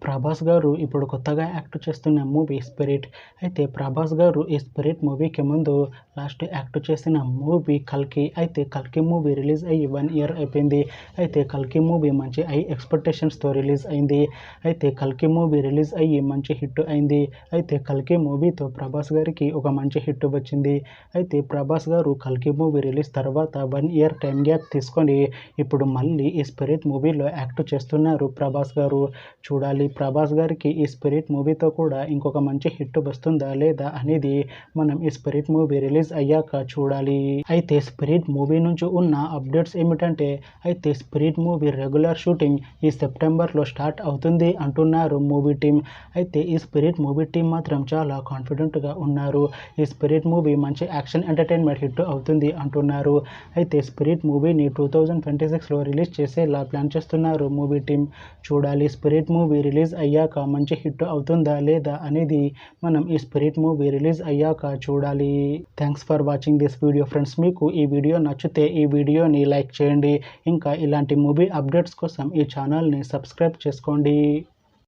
ప్రభాస్ గారు ఇప్పుడు కొత్తగా యాక్ట్ చేస్తున్న మూవీ స్పిరిట్. అయితే ప్రభాస్ గారు ఈ స్పిరిట్ మూవీకి ముందు లాస్ట్ యాక్ట్ చేసిన మూవీ కల్కి. అయితే కల్కి మూవీ రిలీజ్ అయ్యి 1 ఇయర్ అయిపోయింది. అయితే కల్కి మూవీ మంచి హై ఎక్స్పెక్టేషన్స్తో రిలీజ్ అయింది. అయితే కల్కి మూవీ రిలీజ్ అయ్యి మంచి హిట్ అయింది. అయితే కల్కి మూవీతో ప్రభాస్ గారికి ఒక మంచి హిట్ వచ్చింది. అయితే ప్రభాస్ గారు కల్కి మూవీ రిలీజ్ తర్వాత 1 ఇయర్ టైం గ్యాప్ తీసుకొని ఇప్పుడు మళ్ళీ ఈ స్పిరిట్ మూవీలో యాక్ట్ చేస్తున్నారు ప్రభాస్ గారు. చూడాలి ప్రభాస్ గారికి ఈ స్పిరిట్ మూవీతో కూడా ఇంకొక మంచి హిట్ వస్తుందా లేదా అనేది మనం ఈ స్పిరిట్ మూవీ రిలీజ్ అయ్యాక చూడాలి. అయితే స్పిరిట్ మూవీ నుంచి ఉన్న అప్డేట్స్ ఏమిటంటే, అయితే స్పిరిట్ మూవీ రెగ్యులర్ షూటింగ్ ఈ సెప్టెంబర్లో స్టార్ట్ అవుతుంది అంటున్నారు మూవీ టీం. అయితే ఈ స్పిరిట్ మూవీ టీం మాత్రం చాలా కాన్ఫిడెంట్గా ఉన్నారు. ఈ స్పిరిట్ మూవీ మంచి యాక్షన్ ఎంటర్టైన్మెంట్ హిట్ అవుతుంది అంటున్నారు. అయితే స్పిరిట్ మూవీని 2026లో రిలీజ్ చేసేలా ప్లాన్ చేస్తున్నారు మూవీ టీం. చూడాలి స్పిరిట్ మూవీ రిలీజ్ అయ్యాక మంచి హిట్ అవుతుందా లేదా అనేది మనం ఈ స్పిరిట్ మూవీ రిలీజ్ అయ్యాక చూడాలి. Thanks for watching this video friends. మీకు ఈ వీడియో నచ్చితే ఈ వీడియోని లైక్ చేయండి. ఇంకా ఇలాంటి మూవీ అప్డేట్స్ కోసం ఈ ఛానల్ని సబ్స్క్రైబ్ చేసుకోండి.